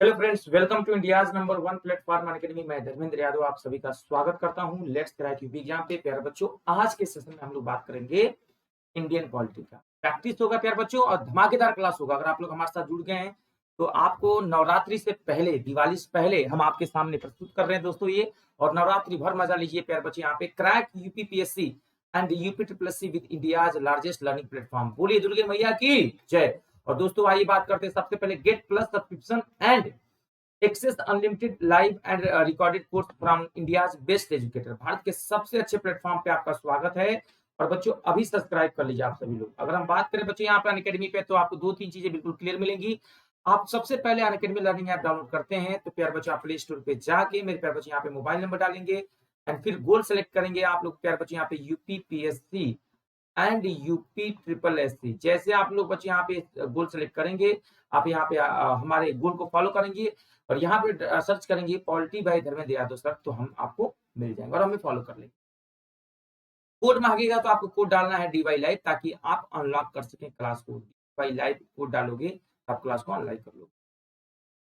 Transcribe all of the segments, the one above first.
Hello friends, welcome to India's number 1 platform Unacademy. मैं धर्मेंद्र यादव आप सभी का स्वागत करता हूं। लेट्स क्रैक यूपी एग्जाम पे प्यारे बच्चों, आज के सेशन में हम लोग बात करेंगे इंडियन पॉलिटी का। प्रैक्टिस होगा प्यारे बच्चों और धमाकेदार क्लास होगा। अगर आप लोग हमारे साथ जुड़ गए हैं तो आपको नवरात्रि से पहले, दिवाली से पहले हम आपके सामने प्रस्तुत कर रहे हैं दोस्तों ये। और नवरात्रि भर मजा लीजिए प्यारे बच्चे। यहाँ पे crack UPPSC and UP triple S C with India's largest learning platform. बोलिए दुर्गे मैया की जय। और दोस्तों आइए बात करते हैं सबसे पहले get plus subscription and access unlimited live and recorded course from India's best educator. Bharat के सबसे अच्छे प्लेटफॉर्म पे आपका स्वागत है। और बच्चों अभी सब्सक्राइब कर लीजिए आप सभी लोग। अगर हम बात करें बच्चों यहाँ पे अनअकैडमी पे, तो आपको दो तीन चीजें बिल्कुल क्लियर मिलेंगी। आप सबसे पहले अनअकैडमी लर्निंग ऐप डाउनलोड करते हैं तो प्यारे बच्चों आप प्ले स्टोर पे जाके मेरे प्यारे बच्चों यहाँ पे मोबाइल नंबर डालेंगे एंड फिर गोल सेलेक्ट करेंगे आप लोग प्यारे बच्चों यहाँ पे UPPSC and UP triple S C. जैसे आप लोग बच्चे यहाँ पे गोल सेलेक्ट करेंगे, आप यहाँ पे हमारे गोल को फॉलो करेंगे और यहाँ पे सर्च करेंगे polity bye Dharmendra Yadav sir, तो हम आपको मिल जाएंगे और हमें फॉलो कर लेंगे। कोड मांगेगा तो आपको कोड डालना है डीवाई लाइव, ताकि आप अनलॉक कर सकें क्लास को। डीवाई लाइव कोड डालोगे तो आप क्लास को अनलॉक कर लोगे।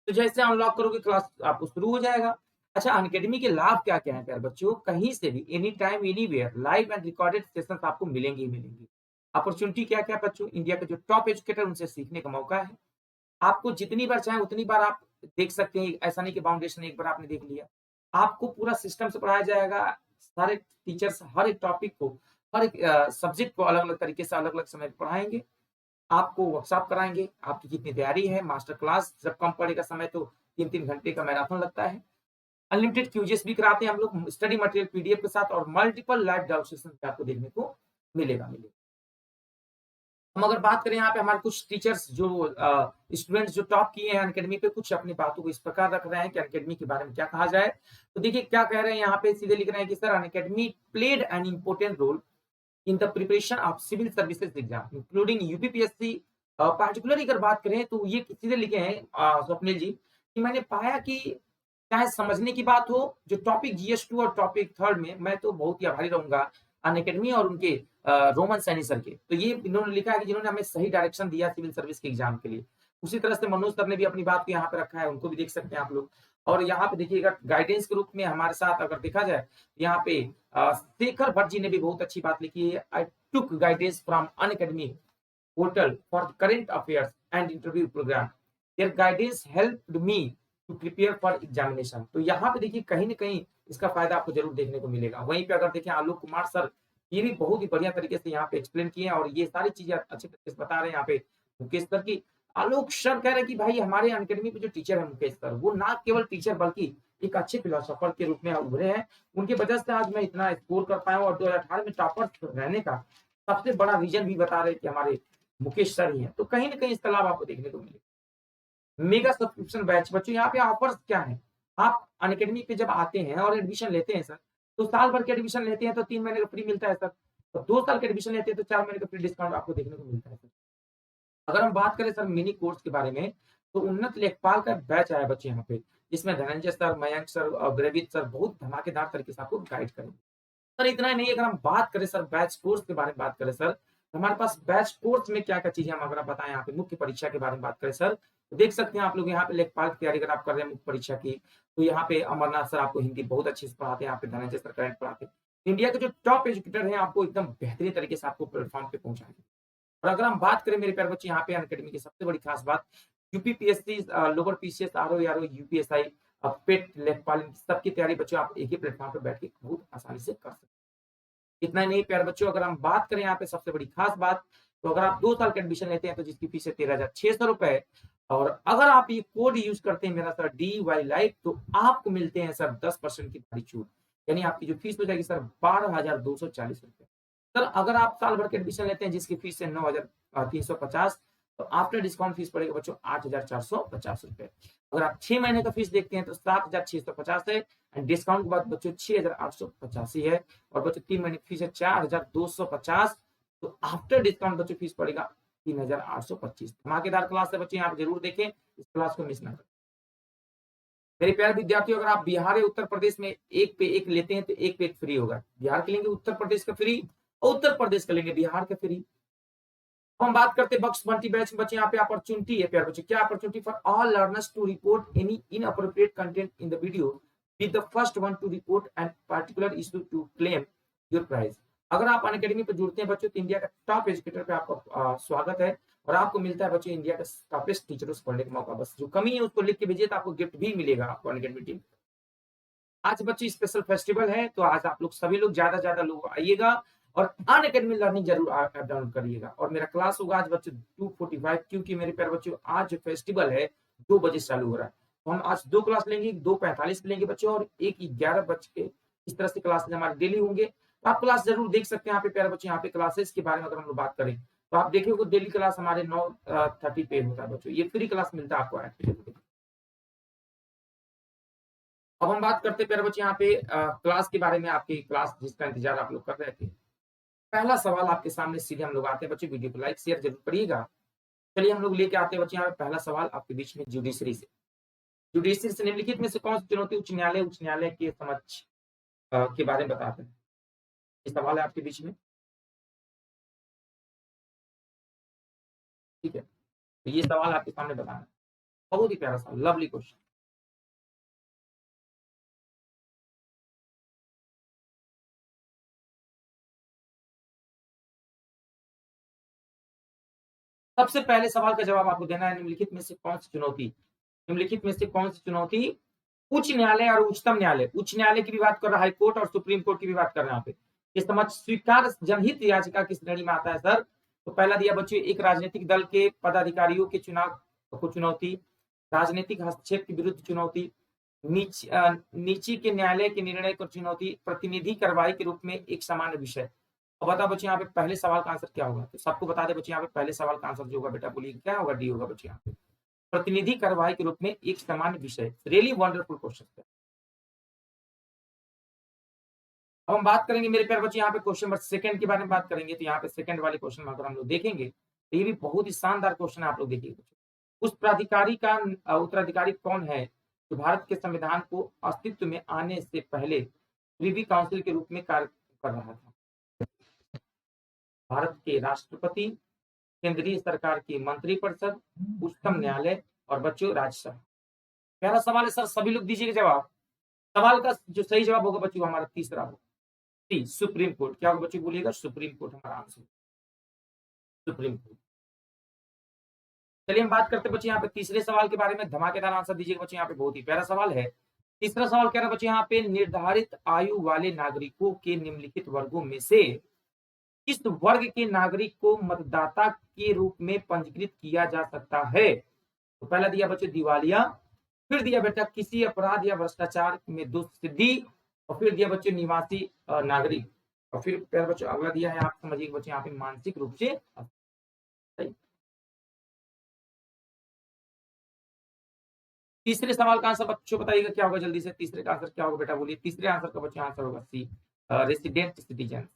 तो जैसे अनलॉक करोगे क्लास आपको शुरू हो जाएगा। अच्छा, अनअकैडमी के लाभ क्या क्या है प्यारे बच्चों? कहीं से भी any time anywhere live and recorded sessions आपको मिलेंगे ही मिलेंगे। अपॉर्चुनिटी क्या क्या बच्चों? इंडिया के जो टॉप एजुकेटर उनसे सीखने का मौका है। आपको जितनी बार चाहे उतनी बार आप देख सकते हैं। ऐसा नहीं कि बाउंडेशन एक बार आपने देख लिया। आपको पूरा सिस्टम से पढ़ाया जाएगा। सारे टीचर्स हर एक टॉपिक को, हर एक सब्जेक्ट को अलग-अलग तरीके से अलग-अलग समय पे पढ़ाएँगे। आपको वर्कशॉप कराएँगे, आपकी कितनी तैयारी है, मास्टर क्लास जब कम पड़ेगा समय तो 3-3 घंटे का मैराथन लगता है। अनलिमिटेड क्विज़ेस भी कराते हैं हम लोग स्टडी मटेरियल पीडीएफ के साथ और मल्टीपल लाइव डाउट सेशन भी आपको देखने को मिलेगा। हम अगर बात करें यहाँ पे हमारे कुछ टीचर्स जो स्टूडेंट्स जो टॉप किए हैं अनअकैडमी पे, कुछ अपनी बातों को इस प्रकार रख रहे हैं कि अनअकैडमी के बारे में क्या कहा जाए। तो देखिए क्या कह रहे हैं यहाँ पे, सीधे लिख रहे हैं कि sir Unacademy played an important role in the preparation of civil services exam including UPPSC. Particularly अगर बात करें तो ये सीधे लिखे हैं स्वप्निल जी कि मैंने पाया कि चाहे समझने की बात हो, जो टॉपिक जीएस2 और टॉपिक थर्ड में, मैं तो बहुत ही आभारी रहूंगा अनअकैडमी और उनके रोमन सैनी सर के। तो ये इन्होंने लिखा है कि जिन्होंने हमें सही डायरेक्शन दिया सिविल सर्विस के एग्जाम के लिए। उसी तरह से मनोज सर ने भी अपनी बात को यहाँ पे रखा है, उनको भी देख सकते हैं आप लोग। और यहाँ पे देखिएगा गाइडेंस के रूप में हमारे साथ अगर देखा जाए, यहाँ पे शेखर भट्ट जी ने भी बहुत अच्छी बात लिखी है। I took guidance from Unacademy portal for current affairs and interview program. Their guidance helped me to prepare for examination. तो यहाँ पे देखिए कहीं ना कहीं इसका फायदा आपको जरूर देखने को मिलेगा। वहीं पे अगर देखें आलोक कुमार सर, ये भी बहुत ही बढ़िया तरीके से यहाँ पे एक्सप्लेन किए हैं और ये सारी चीजें अच्छे तरीके से बता रहे हैं। यहाँ पे मुकेश सर की, आलोक सर कह रहे हैं कि भाई हमारे अनअकैडमी पे जो टीचर है मुकेश सर, वो ना केवल टीचर बल्कि एक अच्छे फिलोसोफर के रूप में उभरे हैं। उनकी वजह से आज मैं इतना स्कोर कर पाया हूँ और 2018 में टॉपर रहने का सबसे बड़ा रीजन भी बता रहे हैं कि हमारे मुकेश सर ही हैं। तो कहीं ना कहीं इसका लाभ आपको देखने को मिलेगा। मेगा सब्सक्रिप्शन बैच बच्चों, यहाँ पे ऑफर्स क्या है? आप अनअकैडमी पे जब आते हैं और एडमिशन लेते हैं सर, तो साल भर के एडमिशन लेते हैं तो 3 महीने का फ्री मिलता है सर। और 2 साल के एडमिशन लेते हैं तो 4 महीने का फ्री डिस्काउंट आपको देखने को मिलता है सर। अगर हम बात करें सर मिनी कोर्स के बारे में, तो उन्नत लेखपाल का बैच आया बच्चे यहाँ पे, जिसमें धनंजय सर, मयंक सर और ग्रेवित सर बहुत धमाकेदार तरीके से आपको गाइड करेंगे। सर इतना ही नहीं, अगर हम बात करें सर बैच कोर्स के बारे में बात करें सर, तो हमारे पास बैच कोर्स में क्या-क्या चीज़ें हम अगर आप बताएँ, यहाँ पे मुख्य परीक्षा के बारे में बात करें सर, तो देख सकते हैं आप लोग यहाँ पे लेखपाल की तैयारी अगर आप कर रहे हैं मुख्य परीक्षा की, तो यहाँ पे अमरनाथ सर आपको हिंदी बहुत अच्छे से पढ़ाते हैं, यहाँ पे धनंजय सर करंट पढ़ाते हैं। इंडिया के जो टॉप एजुकेटर हैं आपको एकदम बेहतरीन तरीके से आपको प्लेटफ़ॉर्म पे पहुँचाएँगे। और अगर हम बात करें मेरे प्यारे बच्चे, यहाँ पे अनअकैडमी की सबसे बड़ी खास बात, UPPSC lower PCS, RO, RO, UPSI, PET, लेखपाल, सबकी तैयारी बच्चों आप एक ही प्लेटफ़ॉर्म पे बैठ के बहुत आसानी से कर सकते हैं। इतना ही नहीं प्यारे बच्चों, अगर हम बात करें यहाँ पे सबसे बड़ी खास बात, तो अगर आप 2 साल का एडमिशन लेते हैं तो जिसकी फीस है 13,600 रुपए, और अगर आप ये कोड यूज़ करते हैं मेरा सर DY लाइव, तो आपको मिलते हैं सर 10% की भारी छूट। यानी आपकी जो फीस हो जाएगी सर 12,240 रुपए। सर अगर आप साल भर के एडमिशन लेते हैं जिसकी फीस है 9,350, तो आफ्टर डिस्काउंट फीस पड़ेगा बच्चों 8,450 रुपए। अगर आप 6 महीने का फीस देखते हैं तो 7,650 है एंड डिस्काउंट के बाद बच्चों 6,885 है। और बच्चों 3 महीने की फीस है 4,250। तो आफ्टर डिस्काउंट बच्चों फीस पड़ेगा 3,825। धमाकेदार क्लास है बच्चे, यहाँ पे जरूर देखें, इस क्लास को मिस ना करें। मेरे प्यारे विद्यार्थियों, अगर आप बिहार या उत्तर प्रदेश में एक पे एक लेते हैं तो एक पे एक फ्री होगा। बिहार के लेंगे उत्तर प्रदेश का फ्री और उत्तर प्रदेश का लेंगे बिहार का फ्री। हम बात करते हैं बक्स बंटी बैच में बच्चे, यहाँ पे अपॉर्चुनिटी है प्यारे बच्चे। क्या opportunity? For all learners to report any inappropriate content in the video with the first one to report and particular issue to claim your prize. अगर आप अनअकैडमी पर जुड़ते हैं बच्चों तो इंडिया का टॉप एजुकेटर पे आपका स्वागत है और आपको मिलता है बच्चों इंडिया का टॉपेस्ट टीचरों से पढ़ने का मौका। बस जो कमी है उसको लिख के भेजिए तो आपको गिफ्ट भी मिलेगा आपको अनअकैडमी टीम। आज बच्चे स्पेशल फेस्टिवल है तो आज आप लोग सभी लोग ज्यादा लोग आइएगा और अनअकैडमी लर्निंग जरूर डाउनलोड करिएगा। और मेरा क्लास होगा आज बच्चे 2:45, क्योंकि मेरे प्यारे बच्चों आज फेस्टिवल है 2 बजे चालू हो रहा है। तो हम आज 2 क्लास लेंगे, 2:45 पे लेंगे बच्चों और 1:11 बज के इस तरह से क्लासेस हमारे डेली होंगे। तो आप क्लास जरूर देख सकते हैं। यहाँ पे प्यारे बच्चे, यहाँ पे क्लासेस के बारे में अगर हम लोग बात करें तो आप देखिए डेली क्लास हमारे 9:30 पे होता है बच्चों। ये फ्री क्लास मिलता है आपको। अब हम बात करते हैं प्यारे बच्चे यहाँ पे क्लास के बारे में, आपकी क्लास जिसका इंतजार आप लोग कर रहे थे। पहला सवाल आपके सामने सीधे हम लोग आते हैं बच्चे, वीडियो को लाइक शेयर जरूर करिएगा। चलिए हम लोग लेके आते हैं बच्चे यहाँ पे पहला सवाल आपके बीच में जुडिशरी से। जुडिशरी से निम्नलिखित में से कौन सी चुनौती उच्च न्यायालय के समक्ष के बारे में बताते हैं? ये सवाल है आपके बीच में, ठीक है। तो ये सवाल आपके सामने बताना है। बहुत ही प्यारा सवाल, लवली क्वेश्चन। सबसे पहले सवाल का जवाब आपको देना है, निम्नलिखित में से कौन सी चुनौती, निम्नलिखित में से कौन सी चुनौती उच्च न्यायालय और उच्चतम न्यायालय, उच्च न्यायालय की भी बात कर रहा है, हाई कोर्ट और सुप्रीम कोर्ट की भी बात कर रहे हैं यहाँ पे, इस समझ स्वीकार जनहित याचिका की श्रेणी में आता है सर। तो पहला दिया बच्चों, एक राजनीतिक दल के पदाधिकारियों के चुनाव को चुनौती, राजनीतिक हस्तक्षेप के विरुद्ध चुनौती, नीचे के न्यायालय के निर्णय को चुनौती, प्रतिनिधि कार्रवाई के रूप में एक सामान्य विषय। अब बताओ बच्चे यहाँ पे पहले सवाल का आंसर क्या होगा? तो सबको बता दे बच्चे यहाँ पे पहले सवाल का आंसर जो होगा बेटा बोलिए क्या होगा? डी होगा बच्चे यहाँ पे, प्रतिनिधि कार्रवाई के रूप में एक सामान्य विषय। Really wonderful question. अब हम बात करेंगे मेरे प्यारे बच्चे यहाँ पे क्वेश्चन नंबर सेकंड के बारे में बात करेंगे। तो यहाँ पे सेकंड वाले क्वेश्चन में अगर हम लोग देखेंगे तो ये भी बहुत ही शानदार क्वेश्चन है, आप लोग देखिए। उस प्राधिकारी का उत्तराधिकारी कौन है जो भारत के संविधान को अस्तित्व में आने से पहले प्रिवी काउंसिल के रूप में कार्य कर रहा था? भारत के राष्ट्रपति, केंद्रीय सरकार की मंत्रिपरिषद, उच्चतम न्यायालय और बच्चों राज्यसभा। पहला सवाल है सर, सभी लोग दीजिएगा जवाब। सवाल का जो सही जवाब होगा बच्चों हमारा तीसरा होगा, सुप्रीम कोर्ट। क्या होगा बच्चों बोलिएगा? सुप्रीम कोर्ट हमारा आंसर, सुप्रीम कोर्ट। चलिए हम बात करते हैं बच्चे यहाँ पे तीसरे सवाल के बारे में, धमाकेदार आंसर दीजिएगा बच्चे। यहाँ पे बहुत ही प्यारा सवाल है। तीसरा सवाल कह रहा है बच्चे यहाँ पे, निर्धारित आयु वाले नागरिकों के निम्नलिखित वर्गों में से किस वर्ग के नागरिक को मतदाता के रूप में पंजीकृत किया जा सकता है? तो पहला दिया बच्चे दिवालिया, फिर दिया बेटा किसी अपराध या भ्रष्टाचार में दुष्सिद्धि, और फिर दिया बच्चे निवासी नागरिक, और फिर प्यारे बच्चों अगला दिया है आप समझिए बच्चे यहाँ पे मानसिक रूप से सही। तीसरे सवाल का आंसर बच्चों बताइएगा क्या होगा जल्दी से, तीसरे का आंसर क्या होगा बेटा बोलिए? तीसरे आंसर का बच्चों आंसर होगा सी, रेसिडेंट सिटीजन।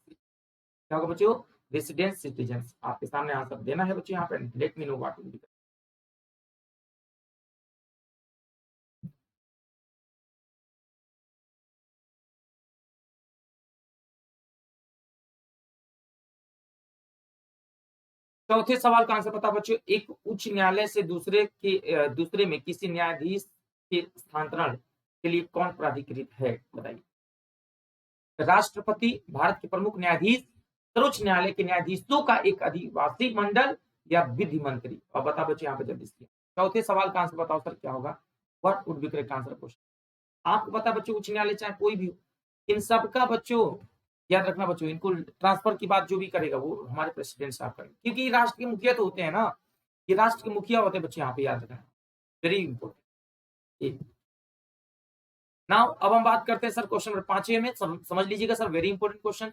क्या होगा बच्चों? Resident citizen. आपके सामने आंसर देना है बच्चों यहाँ पे, let me know what will be. चौथे सवाल का आंसर बताओ बच्चों, एक उच्च न्यायालय से दूसरे में किसी न्यायाधीश के स्थानांतरण के लिए कौन प्राधिकृत है बताइए? राष्ट्रपति, भारत के प्रमुख न्यायाधीश, सर्वोच्च न्यायालय के न्यायाधीशों का एक अधिवासी मंडल, या विधि मंत्री। और बताओ बच्चों यहाँ पे जल्दी से चौथे सवाल का आंसर बताओ सर क्या होगा? What would be correct answer question? आपको पता बच्चों उच्च न्यायालय चाहे कोई भी हो, इन सबका बच्चों याद रखना बच्चों, इनको ट्रांसफर की बात जो भी करेगा वो हमारे प्रेसिडेंट साहब करेंगे, क्योंकि राष्ट्र के मुखिया तो होते हैं ना, ये राष्ट्र के मुखिया होते हैं बच्चे, यहाँ पे याद रखना, वेरी इंपॉर्टेंट। नाउ अब हम बात करते हैं सर क्वेश्चन नंबर 5 में, समझ लीजिएगा सर, वेरी इंपॉर्टेंट क्वेश्चन।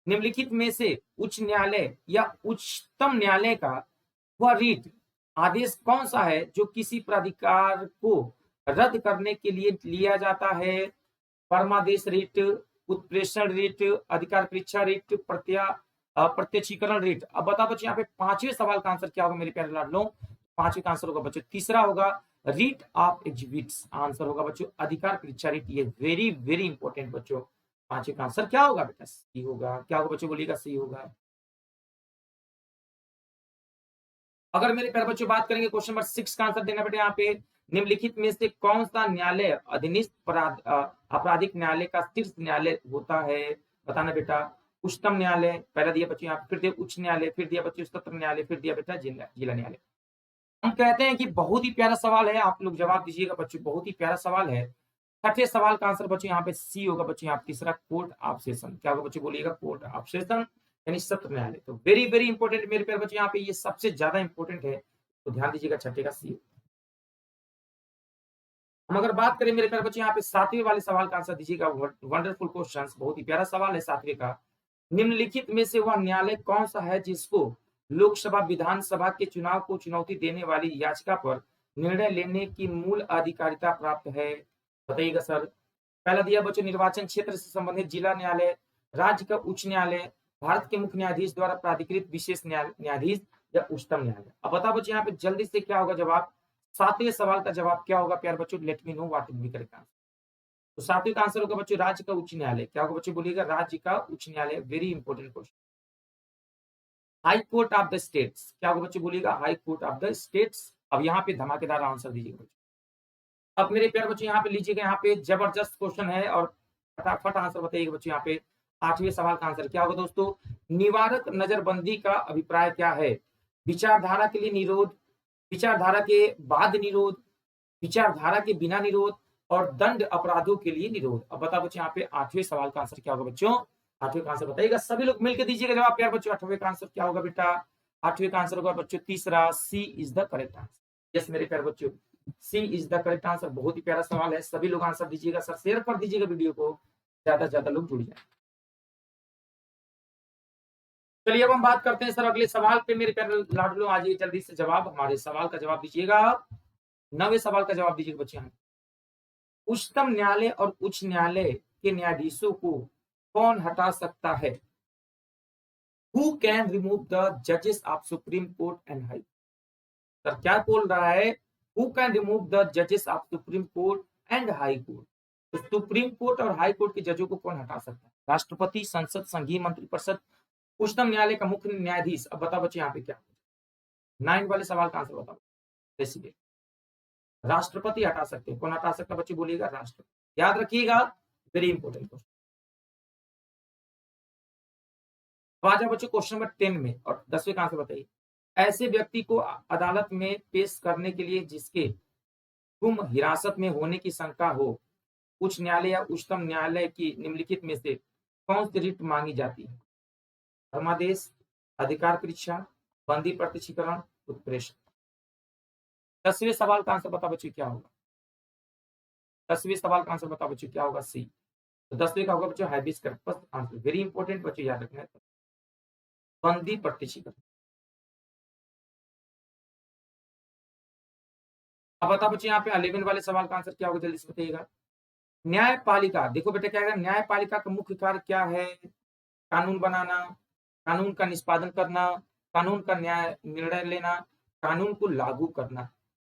निम्नलिखित में से उच्च न्यायालय या उच्चतम न्यायालय का वह रीट आदेश कौन सा है जो किसी प्राधिकार को रद्द करने के लिए लिया जाता है? परमादेश रीट, उत्प्रेषण रीट, अधिकार परीक्षा रीट, प्रत्यक्षीकरण रीट। अब बताओ बच्चे यहाँ पे पांचवें सवाल का आंसर क्या होगा मेरे प्यारे लाडलों? पांचवें का आंसर होगा बच्चों तीसरा होगा, रीट ऑफ एग्जिबिट्स। आंसर होगा बच्चों अधिकार परीक्षा रीट। ये वेरी वेरी इंपॉर्टेंट बच्चों, पांचवें का आंसर क्या होगा बेटा? सी होगा। क्या होगा बच्चों बोलिएगा? सी होगा। अगर मेरे प्यारे बच्चों बात करेंगे क्वेश्चन नंबर 6 का आंसर देना बेटा यहाँ पे निम्नलिखित में से कौन सा न्यायालय अधिनिष्ठ आपराधिक न्यायालय का शीर्ष न्यायालय होता है, बताना बेटा। उच्चतम न्यायालय पहला दिया बच्चों यहाँ, फिर दिया उच्च न्यायालय, फिर दिया बच्चों सत्र न्यायालय, फिर दिया बेटा जिला न्यायालय। हम कहते हैं कि बहुत ही प्यारा सवाल है, आप लोग जवाब दीजिएगा बच्चों, बहुत ही प्यारा सवाल है। छठे सवाल का आंसर बच्चों यहाँ पे सी होगा बच्चों, यहाँ तीसरा कोर्ट ऑफ सेशन। क्या होगा बच्चों, बोलिएगा कोर्ट ऑफ सेशन यानी सत्र न्यायालय। तो वेरी वेरी इंपॉर्टेंट मेरे प्यारे बच्चों, यहाँ पे ये सबसे ज्यादा इंपॉर्टेंट है, तो ध्यान दीजिएगा छठे का सी। हम अगर बात करें मेरे प्यारे बच्चों यहाँ पे सातवें वाले सवाल का आंसर दीजिएगा। वंडरफुल क्वेश्चन, बहुत ही प्यारा सवाल है सातवें का। निम्नलिखित में से वह न्यायालय कौन सा है जिसको लोकसभा विधानसभा के चुनाव को चुनौती देने वाली याचिका पर निर्णय लेने की मूल अधिकारिता प्राप्त है, बताइएगा सर। पहला दिया बच्चों निर्वाचन क्षेत्र से संबंधित जिला न्यायालय, राज्य का उच्च न्यायालय, भारत के मुख्य न्यायाधीश द्वारा प्राधिकृत विशेष न्यायाधीश या उच्चतम न्यायालय। अब बताओ बच्चों यहाँ पे जल्दी से क्या होगा जवाब, सातवें सवाल का जवाब क्या होगा प्यारे बच्चों, let me know what is the correct answer. तो सातवें का आंसर होगा बच्चों राज्य का उच्च न्यायालय। क्या होगा बच्चों, बोलिएगा राज्य का उच्च न्यायालय, very important question. High court of the states, क्या होगा बच्चों, बोलिएगा high court of the states. अब यहाँ पे धमाकेदार आंसर दीजिएगा बच्चों। अब मेरे प्यारे बच्चों यहाँ पे लीजिएगा, यहाँ पे जबरदस्त क्वेश्चन है और फटाफट आंसर बताइएगा बच्चों। यहाँ पे आठवें सवाल का आंसर क्या होगा दोस्तों, निवारक नजरबंदी का अभिप्राय क्या है, विचारधारा के लिए निरोध, विचारधारा के बाद निरोध, विचारधारा के बिना निरोध और दंड अपराधों के लिए निरोध। अब बताओ बच्चों यहाँ पे आठवें सवाल का आंसर क्या होगा बच्चों, आठवें का आंसर बताइएगा, सभी लोग मिलकर दीजिएगा जवाब प्यार बच्चों। आठवें का आंसर क्या होगा बेटा, आठवें का आंसर होगा बच्चों तीसरा, C is the correct answer. Yes मेरे प्यारे बच्चों, C is the correct answer. बहुत ही प्यारा सवाल है, सभी लोग आंसर दीजिएगा सर, शेयर कर दीजिएगा वीडियो को, ज्यादा से ज्यादा लोग जुड़ जाए। चलिए अब हम बात करते हैं सर अगले सवाल पे। मेरे प्यारे लाडलो आ जाइए जल्दी से, जवाब हमारे सवाल का जवाब दीजिएगा। 9वें सवाल का जवाब दीजिएगा बच्चे। उच्चतम न्यायालय और उच्च न्यायालय के न्यायाधीशों को कौन हटा सकता है, हु कैन रिमूव द जजेस of supreme court and high. Sir क्या बोल रहा है, हु कैन रिमूव द जजेस of supreme court and high court. तो सुप्रीम कोर्ट और हाई कोर्ट के जजों को कौन हटा सकता है, राष्ट्रपति, संसद, संघीय मंत्रिपरिषद, उच्चतम न्यायालय का मुख्य न्यायाधीश। अब बताओ बच्चे यहाँ पे क्या, 9 वाले सवाल का आंसर बताओ। प्रेसिडेंट, राष्ट्रपति हटा सकते हैं, कौन हटा सकता है बच्चे, बोलिएगा राष्ट्रपति। याद रखिएगा, वेरी इंपॉर्टेंट क्वेश्चन। तो आ जाओ बच्चों क्वेश्चन नंबर 10 में, और 10वें का आंसर बताइए। ऐसे व्यक्ति को अदालत में पेश करने के लिए जिसके गुम हिरासत में होने की शंका हो, उच्च न्यायालय या उच्चतम न्यायालय की निम्नलिखित में से कौन सी रिट मांगी जाती है, धर्मादेश, अधिकार परीक्षा, बंदी प्रत्यक्षीकरण, उत्प्रेषण। 10वें सवाल का आंसर बताओ बच्चों क्या होगा, 10वें सवाल का आंसर बताओ बच्चों क्या होगा, सी। तो 10वें का होगा बच्चों हाइबिस कॉर्पस आंसर, वेरी इंपॉर्टेंट बच्चों याद रखना है, बंदी प्रत्यक्षीकरण। अब बताओ बच्चों यहाँ पे 11 वाले सवाल का आंसर क्या होगा, जल्दी से बताइएगा। न्यायपालिका, देखो बेटा क्या है, न्यायपालिका का मुख्य कार्य क्या है, कानून बनाना, कानून का निष्पादन करना, कानून का न्याय निर्णय लेना, कानून को लागू करना।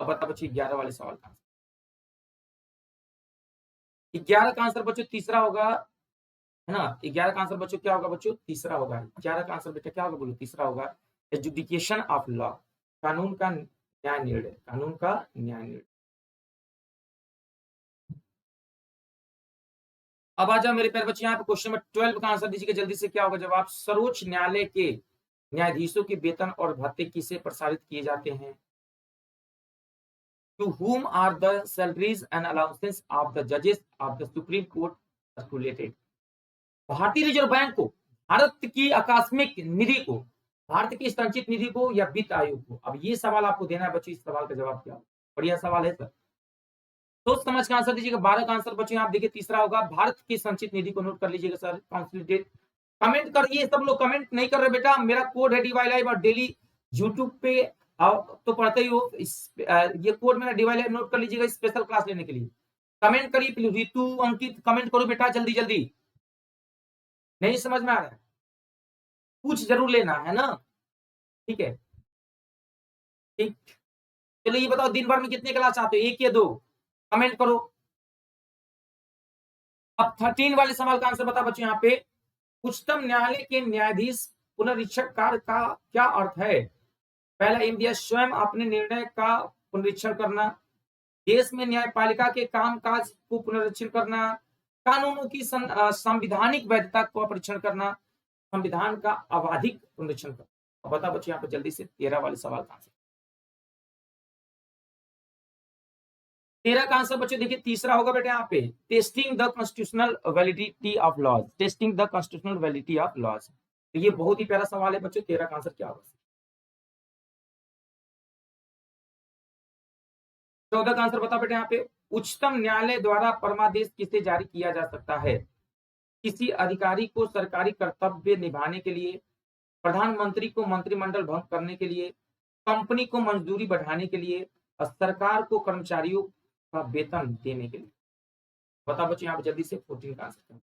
अब बताओ बच्चों 11 वाले सवाल का आंसर, 11 का आंसर बच्चों तीसरा होगा, है ना। 11 का आंसर बच्चों क्या होगा, बच्चों तीसरा होगा। 11 का आंसर बेटा क्या होगा, बोलो तीसरा होगा, एजुडिकेशन ऑफ लॉ, कानून का न्याय निर्णय, कानून का न्याय निर्णय। अब आ जाओ मेरे प्यारे बच्चे यहाँ पे क्वेश्चन नंबर 12 का आंसर दीजिएगा जल्दी से, क्या होगा जवाब, सर्वोच्च न्यायालय के न्यायाधीशों के वेतन और भत्ते किसे प्रसारित किए जाते हैं, to whom are the salaries and allowances of the judges of the Supreme Court calculated। भारतीय रिजर्व बैंक को, भारत की आकस्मिक निधि को, भारत की संचित निधि को या वित्त आयोग को। अब ये सवाल आपको देना है बच्चों, इस सवाल का जवाब क्या, बढ़िया सवाल है सर, सोच समझ का आंसर दीजिएगा। 12 का आंसर बच्चों आप देखिए तीसरा होगा, भारत की संचित निधि को नोट कर लीजिएगा सर, कंसोलिडेट। कमेंट करिए, सब लोग कमेंट नहीं कर रहे बेटा, मेरा कोड है डीवाई लाइव और डेली यूट्यूब पे तो पढ़ते ही हो, ये कोड मेरा डीवाई लाइव नोट कर लीजिएगा स्पेशल क्लास लेने के लिए। कमेंट करिए प्लीज, रितु, अंकित कमेंट करो बेटा जल्दी जल्दी, नहीं समझ में आ रहा है कुछ जरूर लेना है ना, ठीक है ठीक। चलो ये बताओ दिन भर में कितने क्लास आते हो, 1 या 2, कमेंट करो। अब 13 वाले सवाल का आंसर बता बच्चों यहाँ पे, उच्चतम न्यायालय के न्यायाधीश पुनरीक्षक कार्य का क्या अर्थ है, पहला, इंडिया स्वयं अपने निर्णय का पुनरीक्षण करना, देश में न्यायपालिका के कामकाज को पुनरीक्षण करना, कानूनों की संवैधानिक वैधता का परीक्षण करना, संविधान का आवधिक पुनरीक्षण करना। अब बता बच्चों यहाँ पे जल्दी से 13 वाले सवाल का आंसर। 13 का आंसर बच्चों देखिए तीसरा होगा बेटा यहाँ पे, testing the constitutional validity of laws, testing the constitutional validity of laws. तो ये बहुत ही प्यारा सवाल है बच्चों, 13 का आंसर क्या होगा? 14 का आंसर बता बेटा यहाँ पे, उच्चतम न्यायालय द्वारा परमादेश किसे जारी किया जा सकता है? किसी अधिकारी को सरकारी कर्तव्य निभाने के लिए, प्रधानमंत्री को मंत्रिमंडल भंग करने के लिए, कंपनी को मजदूरी बढ़ाने के लिए, और सरकार को कर्मचारियों का वेतन देने के लिए। बता बच्चों यहाँ पे जल्दी से 14 का आंसर।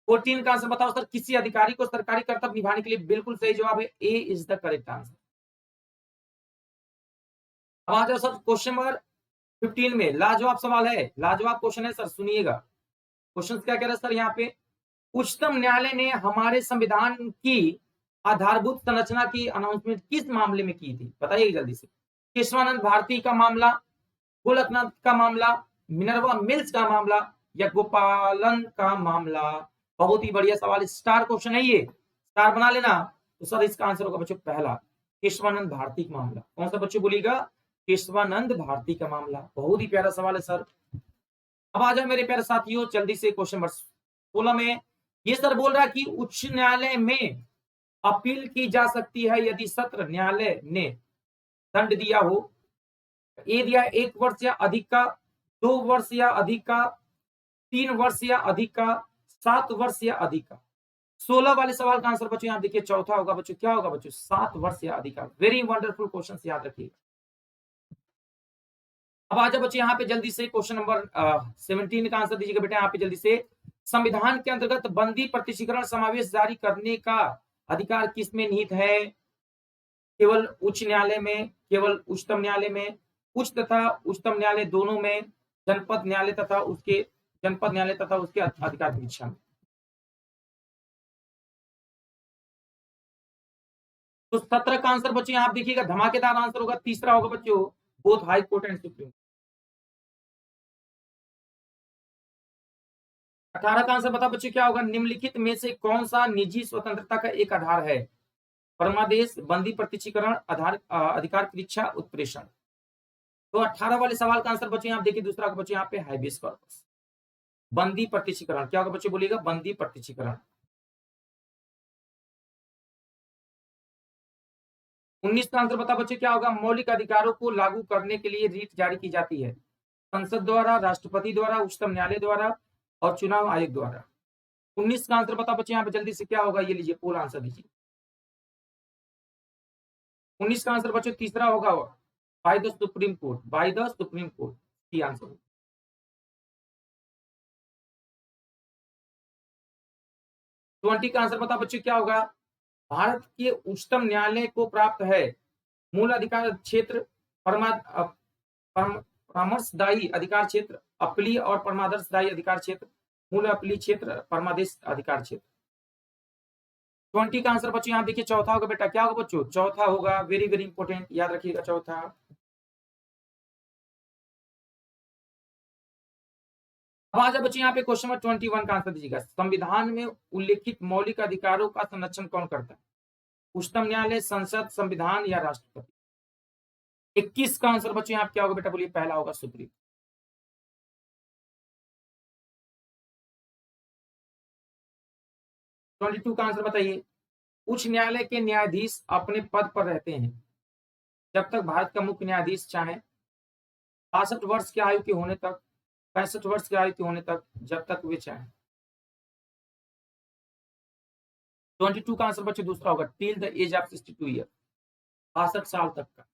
14 का आंसर बताओ सर, किसी अधिकारी को सरकारी कर्तव्य निभाने के लिए। बिल्कुल सही जवाब है, ए इज द करेक्ट आंसर। अब आ जाओ सर क्वेश्चन नंबर 15 में, लाजवाब सवाल है, लाजवाब क्वेश्चन है सर, सुनिएगा। क्वेश्चन क्या कह रहा है सर यहाँ पे, उच्चतम न्यायालय ने हमारे संविधान की आधारभूत संरचना की अनाउंसमेंट किस मामले में की थी? बताइए जल्दी से। केशवानंद भारती का मामला, गोलकनाथ का मामला, मिनर्वा मिल्स का मामला, या गोपालन का मामला? बहुत ही बढ़िया सवाल, स्टार क्वेश्चन है ये, स्टार बना लेना। तो सर इसका आंसर होगा बच्चों पहला, केशवानंद भारती का मामला। कौन सा बच्चों बोलिएगा? केशवानंद भारती का मामला। बहुत ही प्यारा सवाल है सर। अब आ जाओ मेरे प्यारे साथियों जल्दी से क्वेश्चन नंबर 16 में। ये सर बोल रहा है कि उच्च न्यायालय में अपील की जा सकती है यदि सत्र न्यायालय ने दंड दिया हो। ए दिया 1 वर्ष या अधिक का, 2 वर्ष या अधिक का, 3 वर्ष या अधिक का, 7 वर्ष या अधिक का। 16 वाले सवाल का आंसर बच्चों यहाँ देखिए चौथा होगा बच्चों, क्या होगा बच्चों? 7 वर्ष या अधिक का। वेरी वंडरफुल क्वेश्चन, याद रखिएगा। अब आ जाओ बच्चे यहाँ पे जल्दी से क्वेश्चन नंबर 17 का आंसर दीजिएगा बेटा यहाँ पे जल्दी से। संविधान के अंतर्गत बंदी प्रतिशीकरण समावेश जारी करने का अधिकार किसमें निहित है? केवल उच्च न्यायालय में, केवल उच्चतम न्यायालय में, उच्च तथा उच्चतम न्यायालय दोनों में, जनपद न्यायालय तथा उसके अधिकार की इच्छा में। तो 17 का आंसर बच्चों यहाँ आप देखिएगा, धमाकेदार आंसर होगा, तीसरा होगा बच्चों, both high court and supreme. 18 का आंसर बता बच्चों क्या होगा? निम्नलिखित में से कौन सा निजी स्वतंत्रता का एक आधार है? परमादेश, बंदी प्रतिशीकरण, अधिकार की इच्छा, उत्प्रेषण। तो 18 वाले सवाल का आंसर बच्चों यहाँ देखिए, दूसरा बच्चों यहाँ पे हाइबियस कॉर्पस, बंदी प्रतिशीकरण। क्या होगा बच्चों बोलिएगा? बंदी प्रतिशीकरण। 19 का आंसर बता बच्चों क्या होगा? मौलिक अधिकारों को लागू करने के लिए रीट जारी की जाती है संसद द्वारा, राष्ट्रपति द्वारा, उच्चतम न्यायालय द्वारा और चुनाव आयोग द्वारा। 19 का आंसर बता बच्चों यहाँ पे जल्दी से क्या होगा? ये लीजिए पूरा आंसर दीजिए। 19 का आंसर बच्चों तीसरा होगा, by the supreme court, by the supreme court की आंसर। 20 का आंसर बता बच्चों क्या होगा? भारत के उच्चतम न्यायालय को प्राप्त है मूल अधिकार क्षेत्र, परामर्शदायी अधिकार क्षेत्र, अपीलीय और परमादर्शदायी अधिकार क्षेत्र, मूल अपीलीय क्षेत्र, परमादेश अधिकार क्षेत्र। 20 का आंसर बच्चों यहाँ देखिए चौथा होगा बेटा, क्या होगा बच्चों? चौथा होगा, वेरी वेरी इंपॉर्टेंट, याद रखिएगा चौथा। अब आ जाए बच्चों यहाँ पे क्वेश्चन नंबर 21 का आंसर दीजिएगा। संविधान में उल्लेखित मौलिक अधिकारों का संरक्षण कौन करता है? उच्चतम न्यायालय, संसद, संविधान या राष्ट्रपति? 21 का आंसर बच्चों यहाँ क्या होगा बेटा बोलिए? पहला होगा सुप्रीम। 22 का आंसर बताइए। उच्च न्यायालय के न्यायाधीश अपने पद पर रहते हैं जब तक भारत का मुख्य न्यायाधीश चाहे 62 वर्ष की आयु के होने तक, 65 वर्ष की आयु के होने तक, जब तक वे चाहे। 22 का आंसर बच्चों दूसरा होगा, till the age of 62 year, 62 साल तक का।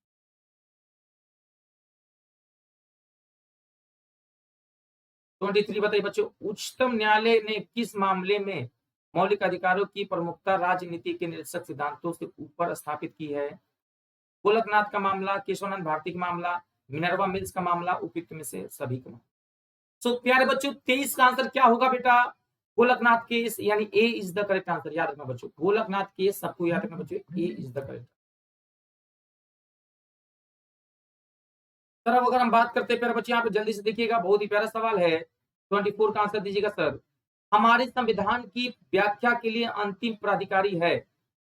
23 बताइए बच्चों, उच्चतम न्यायालय ने किस मामले में मौलिक अधिकारों की प्रमुखता राजनीति के निरक्षक सिद्धांतों से ऊपर स्थापित की है? गोलकनाथ का मामला, केशवानंद भारती का मामला, मिनर्वा मिल्स का मामला, उपयुक्त में से सभी का मामला। सो प्यारे बच्चों 23 का आंसर क्या होगा बेटा? गोलकनाथ केस यानी ए इज द करेक्ट आंसर, याद रखना बच्चों, गोलकनाथ केस सबको याद रखना बच्चों, ए इज द करेक्ट। सर अब अगर हम बात करते हैं प्यारे बच्चे, यहाँ पे जल्दी से देखिएगा, बहुत ही प्यारा सवाल है, 24 का आंसर दीजिएगा सर। हमारे संविधान की व्याख्या के लिए अंतिम प्राधिकारी है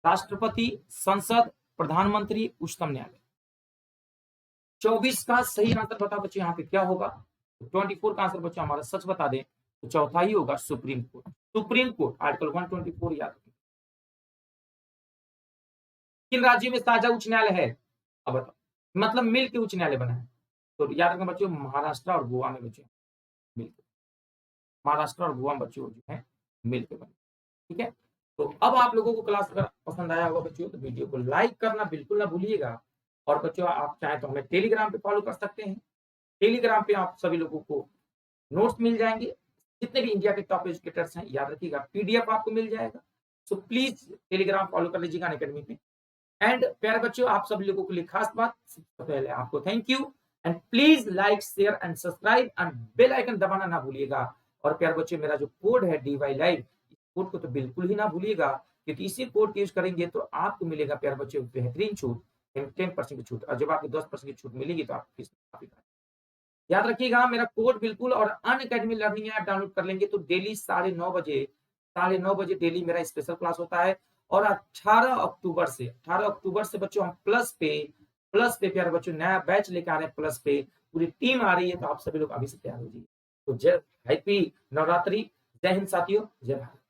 राष्ट्रपति, संसद, प्रधानमंत्री, उच्चतम न्यायालय। 24 का सही आंसर बताओ बच्चे यहाँ पे क्या होगा। 24 का आंसर बच्चे हमारा सच बता दें तो चौथा ही होगा supreme court. Supreme court article 124 याद रखें। किन राज्यों में साझा उच्च न्यायालय है, अब बताओ, मतलब मिल के उच्च न्यायालय बना है, तो याद रखना बच्चों महाराष्ट्र और गोवा में बच्चे मिलकर, महाराष्ट्र और गोवा बच्चों जो है मिलकर बने। ठीक है, तो अब आप लोगों को क्लास अगर पसंद आया होगा बच्चों तो वीडियो को लाइक करना बिल्कुल ना भूलिएगा। और बच्चों आप चाहें तो हमें टेलीग्राम पे फॉलो कर सकते हैं। टेलीग्राम पे आप सभी लोगों को नोट्स मिल जाएंगे, जितने भी इंडिया के टॉप एजुकेटर्स हैं, याद रखिएगा पीडीएफ आपको मिल जाएगा। सो प्लीज टेलीग्राम फॉलो कर लीजिएगा अनअकैडमी पे। एंड प्यारे बच्चों आप सभी लोगों के लिए खास बात, सबसे पहले आपको thank you and please like share and subscribe and bell icon दबाना ना भूलिएगा। और प्यारे बच्चों मेरा जो कोड है DY Live, इस कोड को तो बिल्कुल ही ना भूलिएगा, क्योंकि इसी कोड यूज करेंगे तो आपको मिलेगा प्यारे बच्चों बेहतरीन छूट, 10% की छूट, और जब आपको 10% की छूट मिलेगी तो आपकी फीस याद रखिएगा मेरा कोड बिल्कुल। और अनअकैडमी लर्निंग ऐप डाउनलोड कर लेंगे तो डेली 9:30 बजे डेली मेरा स्पेशल क्लास होता है। और 18 अक्टूबर से बच्चों हम प्लस पे प्यारे बच्चों नया बैच लेकर आ रहे हैं, प्लस पे पूरी टीम आ रही है, तो आप सभी लोग अभी से तैयार हो जाइए। तो जय हैप्पी नवरात्रि, जय हिंद साथियों, जय भारत।